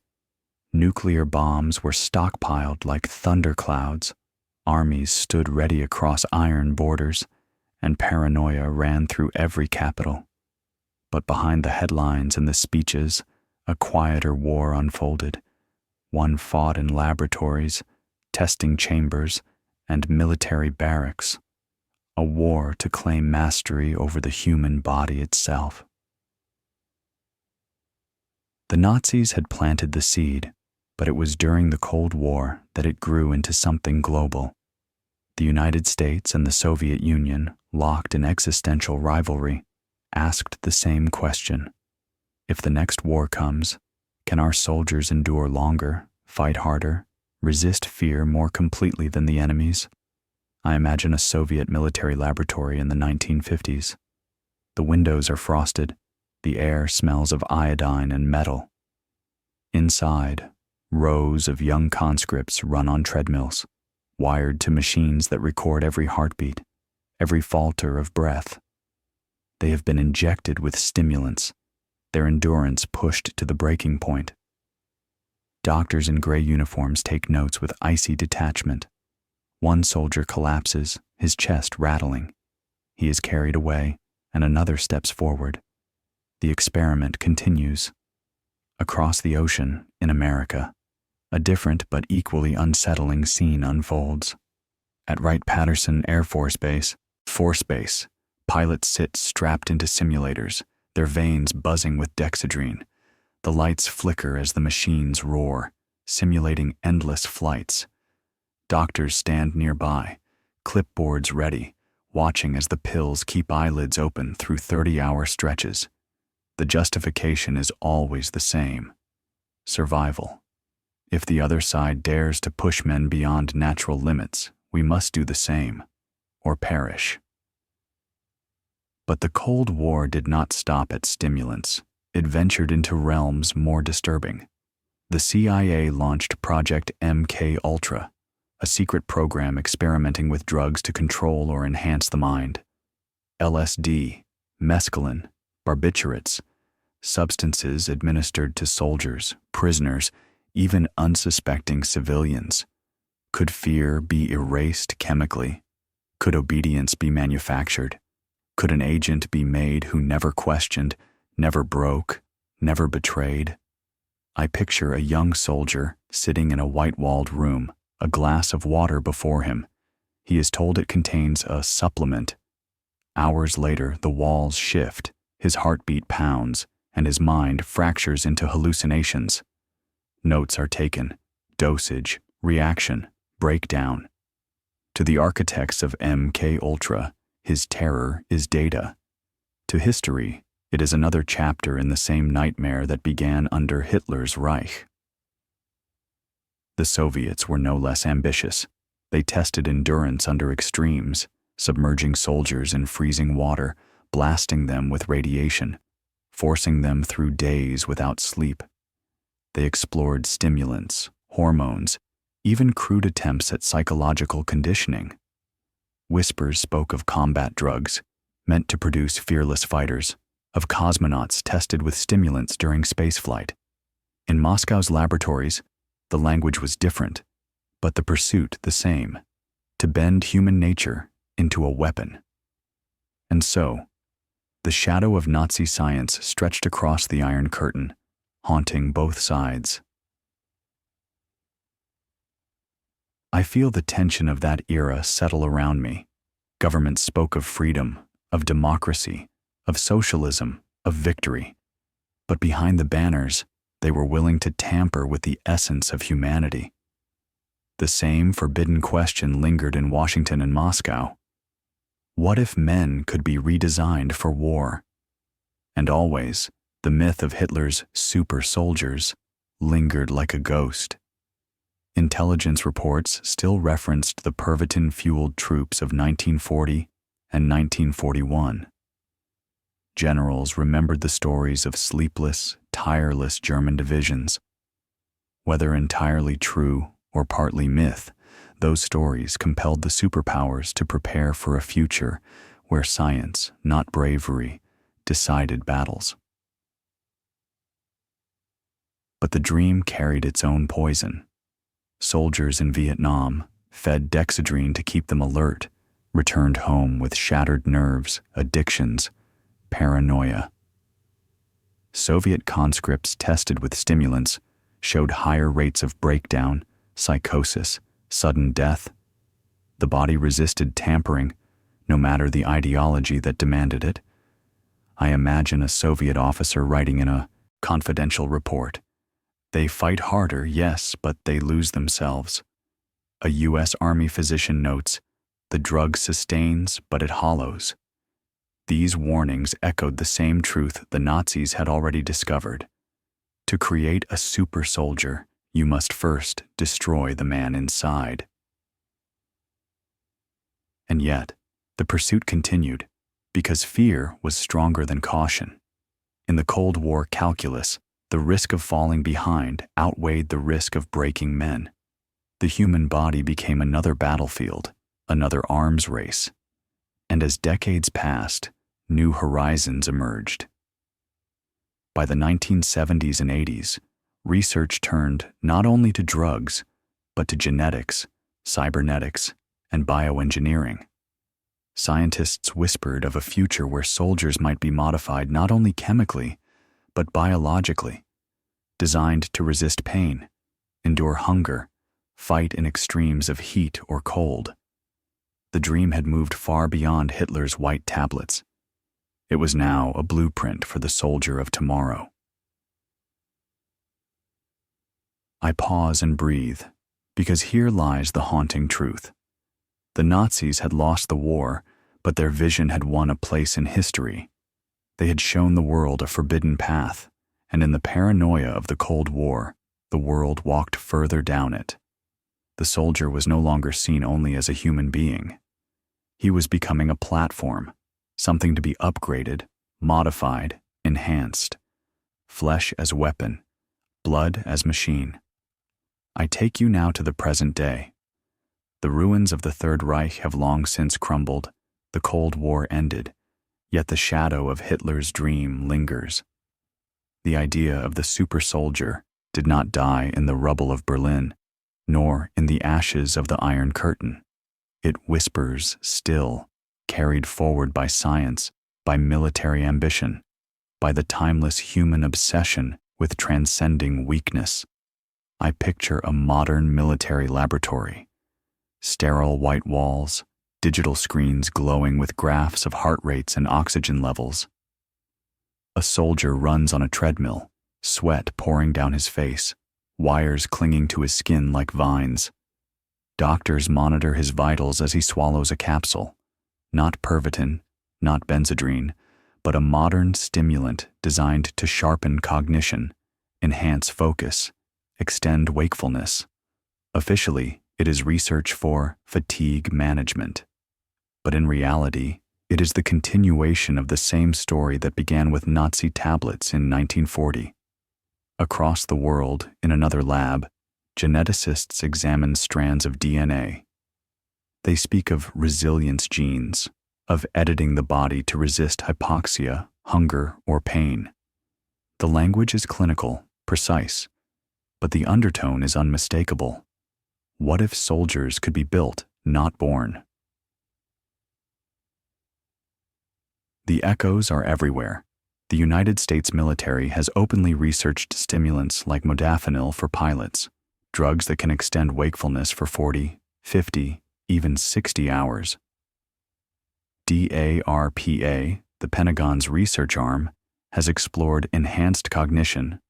Nuclear bombs were stockpiled like thunderclouds, armies stood ready across iron borders, and paranoia ran through every capital. But behind the headlines and the speeches, a quieter war unfolded, one fought in laboratories, testing chambers, and military barracks, a war to claim mastery over the human body itself. The Nazis had planted the seed, but it was during the Cold War that it grew into something global. The United States and the Soviet Union, locked in existential rivalry, asked the same question. If the next war comes, can our soldiers endure longer, fight harder, resist fear more completely than the enemies? I imagine a Soviet military laboratory in the 1950s. The windows are frosted, the air smells of iodine and metal. Inside, rows of young conscripts run on treadmills, wired to machines that record every heartbeat, every falter of breath. They have been injected with stimulants, their endurance pushed to the breaking point. Doctors in gray uniforms take notes with icy detachment. One soldier collapses, his chest rattling. He is carried away, and another steps forward. The experiment continues. Across the ocean, in America, a different but equally unsettling scene unfolds. At Wright-Patterson Air Force Base, pilots sit strapped into simulators, their veins buzzing with dexedrine. The lights flicker as the machines roar, simulating endless flights. Doctors stand nearby, clipboards ready, watching as the pills keep eyelids open through 30-hour stretches. The justification is always the same: survival. If the other side dares to push men beyond natural limits, We must do the same, or perish. But the Cold War did not stop at stimulants. It ventured into realms more disturbing. The CIA launched Project MK Ultra, a secret program experimenting with drugs to control or enhance the mind. LSD, mescaline, barbiturates, substances administered to soldiers, prisoners, even unsuspecting civilians. Could fear be erased chemically? Could obedience be manufactured? Could an agent be made who never questioned, never broke, never betrayed? I picture a young soldier sitting in a white-walled room, a glass of water before him. He is told it contains a supplement. Hours later, the walls shift, his heartbeat pounds, and his mind fractures into hallucinations. Notes are taken, dosage, reaction, breakdown. To the architects of MK Ultra, his terror is data. To history, it is another chapter in the same nightmare that began under Hitler's Reich. The Soviets were no less ambitious. They tested endurance under extremes, submerging soldiers in freezing water, blasting them with radiation, forcing them through days without sleep. They explored stimulants, hormones, even crude attempts at psychological conditioning. Whispers spoke of combat drugs, meant to produce fearless fighters, of cosmonauts tested with stimulants during spaceflight. In Moscow's laboratories, the language was different, but the pursuit the same: to bend human nature into a weapon. And so, the shadow of Nazi science stretched across the Iron Curtain, haunting both sides. I feel the tension of that era settle around me. Governments spoke of freedom, of democracy, of socialism, of victory. But behind the banners, they were willing to tamper with the essence of humanity. The same forbidden question lingered in Washington and Moscow. What if men could be redesigned for war? And always, the myth of Hitler's super soldiers lingered like a ghost. Intelligence reports still referenced the Pervitin-fueled troops of 1940 and 1941. Generals remembered the stories of sleepless, tireless German divisions. Whether entirely true or partly myth, those stories compelled the superpowers to prepare for a future where science, not bravery, decided battles. But the dream carried its own poison. Soldiers in Vietnam, fed Dexedrine to keep them alert, returned home with shattered nerves, addictions, paranoia. Soviet conscripts tested with stimulants showed higher rates of breakdown, psychosis, sudden death. The body resisted tampering, no matter the ideology that demanded it. I imagine a Soviet officer writing in a confidential report, "They fight harder, yes, but they lose themselves." A U.S. Army physician notes, "The drug sustains, but it hollows." These warnings echoed the same truth the Nazis had already discovered. To create a super soldier, you must first destroy the man inside. And yet, the pursuit continued, because fear was stronger than caution. In the Cold War calculus, the risk of falling behind outweighed the risk of breaking men. The human body became another battlefield, another arms race. And as decades passed, new horizons emerged. By the 1970s and 80s, research turned not only to drugs, but to genetics, cybernetics, and bioengineering. Scientists whispered of a future where soldiers might be modified not only chemically, but biologically, designed to resist pain, endure hunger, fight in extremes of heat or cold. The dream had moved far beyond Hitler's white tablets. It was now a blueprint for the soldier of tomorrow. I pause and breathe, because here lies the haunting truth. The Nazis had lost the war, but their vision had won a place in history. They had shown the world a forbidden path, and in the paranoia of the Cold War, the world walked further down it. The soldier was no longer seen only as a human being. He was becoming a platform, something to be upgraded, modified, enhanced. Flesh as weapon, blood as machine. I take you now to the present day. The ruins of the Third Reich have long since crumbled, the Cold War ended, yet the shadow of Hitler's dream lingers. The idea of the super soldier did not die in the rubble of Berlin, nor in the ashes of the Iron Curtain. It whispers still, carried forward by science, by military ambition, by the timeless human obsession with transcending weakness. I picture a modern military laboratory. Sterile white walls, digital screens glowing with graphs of heart rates and oxygen levels. A soldier runs on a treadmill, sweat pouring down his face, wires clinging to his skin like vines. Doctors monitor his vitals as he swallows a capsule. Not Pervitin, not Benzedrine, but a modern stimulant designed to sharpen cognition, enhance focus, extend wakefulness. Officially, it is research for fatigue management. But in reality, it is the continuation of the same story that began with Nazi tablets in 1940. Across the world, in another lab, geneticists examine strands of DNA. They speak of resilience genes, of editing the body to resist hypoxia, hunger, or pain. The language is clinical, precise, but the undertone is unmistakable. What if soldiers could be built, not born? The echoes are everywhere. The United States military has openly researched stimulants like modafinil for pilots, drugs that can extend wakefulness for 40, 50, even 60 hours. DARPA, the Pentagon's research arm, has explored enhanced cognition,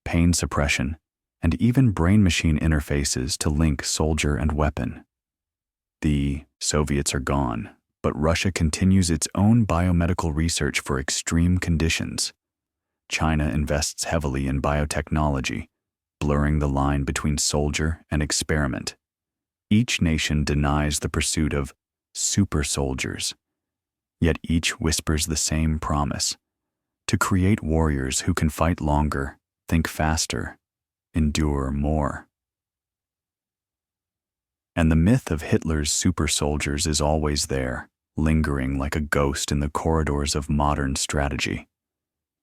pain suppression, and even brain-machine interfaces to link soldier and weapon. The Soviets are gone, but Russia continues its own biomedical research for extreme conditions. China invests heavily in biotechnology, blurring the line between soldier and experiment. Each nation denies the pursuit of super soldiers, yet each whispers the same promise: to create warriors who can fight longer, think faster, endure more. And the myth of Hitler's super soldiers is always there, lingering like a ghost in the corridors of modern strategy.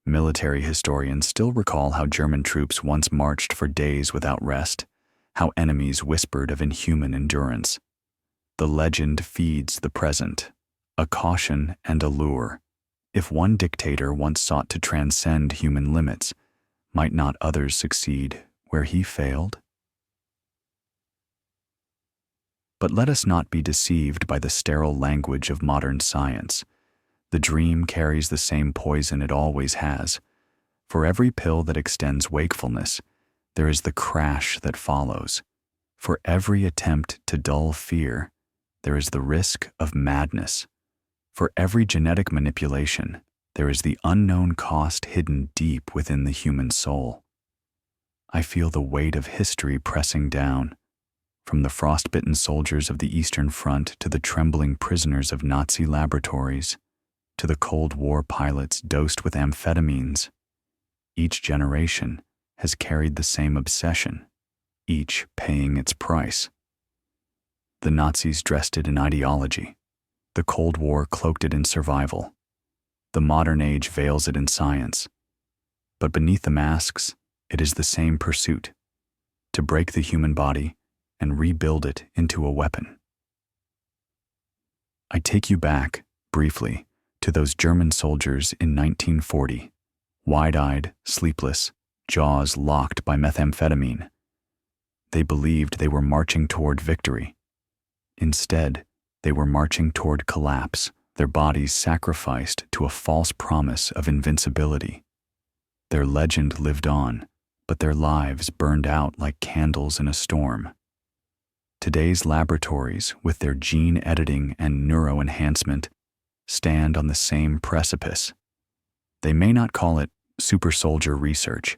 Military historians still recall how German troops once marched for days without rest, how enemies whispered of inhuman endurance. The legend feeds the present, a caution and a lure. If one dictator once sought to transcend human limits, might not others succeed where he failed? But let us not be deceived by the sterile language of modern science. The dream carries the same poison it always has. For every pill that extends wakefulness, there is the crash that follows. For every attempt to dull fear, there is the risk of madness. For every genetic manipulation, there is the unknown cost hidden deep within the human soul. I feel the weight of history pressing down, from the frostbitten soldiers of the Eastern Front to the trembling prisoners of Nazi laboratories, to the Cold War pilots dosed with amphetamines. Each generation has carried the same obsession, each paying its price. The Nazis dressed it in ideology. The Cold War cloaked it in survival. The modern age veils it in science. But beneath the masks, it is the same pursuit: to break the human body and rebuild it into a weapon. I take you back, briefly, to those German soldiers in 1940, wide-eyed, sleepless, jaws locked by methamphetamine. They believed they were marching toward victory. Instead, they were marching toward collapse, their bodies sacrificed to a false promise of invincibility. Their legend lived on, but their lives burned out like candles in a storm. Today's laboratories, with their gene editing and neuroenhancement, stand on the same precipice. They may not call it super soldier research.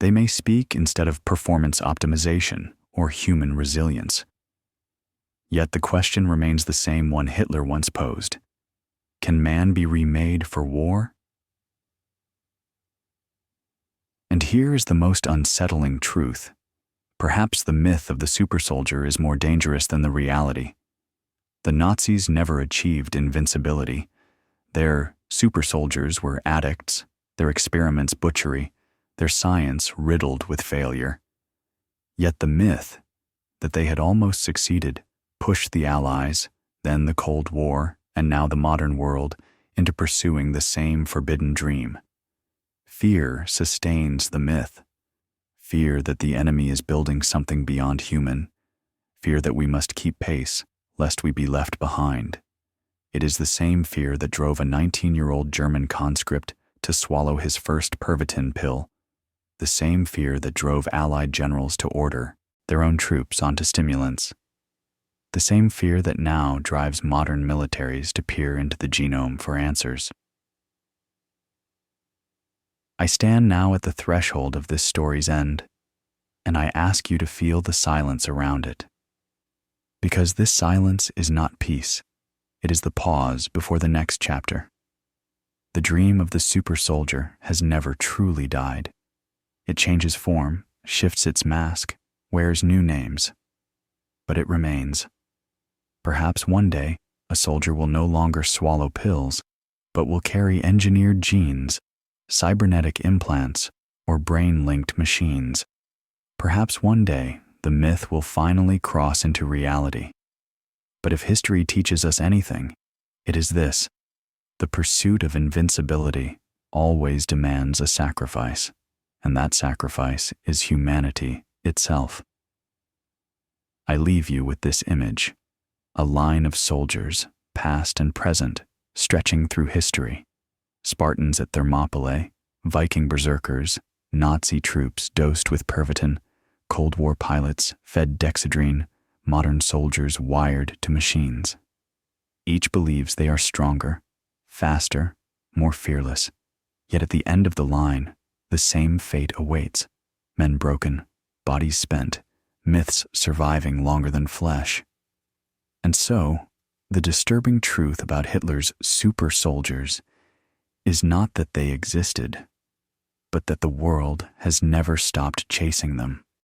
They may speak instead of performance optimization or human resilience. Yet the question remains the same one Hitler once posed. Can man be remade for war? And here is the most unsettling truth. Perhaps the myth of the super soldier is more dangerous than the reality. The Nazis never achieved invincibility. Their super soldiers were addicts, their experiments butchery, their science riddled with failure. Yet the myth that they had almost succeeded pushed the Allies, then the Cold War, and now the modern world into pursuing the same forbidden dream. Fear sustains the myth. Fear that the enemy is building something beyond human. Fear that we must keep pace, lest we be left behind. It is the same fear that drove a 19-year-old German conscript to swallow his first Pervitin pill. The same fear that drove Allied generals to order their own troops onto stimulants. The same fear that now drives modern militaries to peer into the genome for answers. I stand now at the threshold of this story's end, and I ask you to feel the silence around it. Because this silence is not peace, it is the pause before the next chapter. The dream of the super soldier has never truly died. It changes form, shifts its mask, wears new names, but it remains. Perhaps one day, a soldier will no longer swallow pills, but will carry engineered genes, cybernetic implants, or brain-linked machines. Perhaps one day, the myth will finally cross into reality. But if history teaches us anything, it is this: the pursuit of invincibility always demands a sacrifice, and that sacrifice is humanity itself. I leave you with this image, a line of soldiers, past and present, stretching through history. Spartans at Thermopylae, Viking berserkers, Nazi troops dosed with Pervitin, Cold War pilots fed dexedrine, modern soldiers wired to machines. Each believes they are stronger, faster, more fearless. Yet at the end of the line, the same fate awaits. Men broken, bodies spent, myths surviving longer than flesh. And so, the disturbing truth about Hitler's super soldiers is not that they existed, but that the world has never stopped chasing them.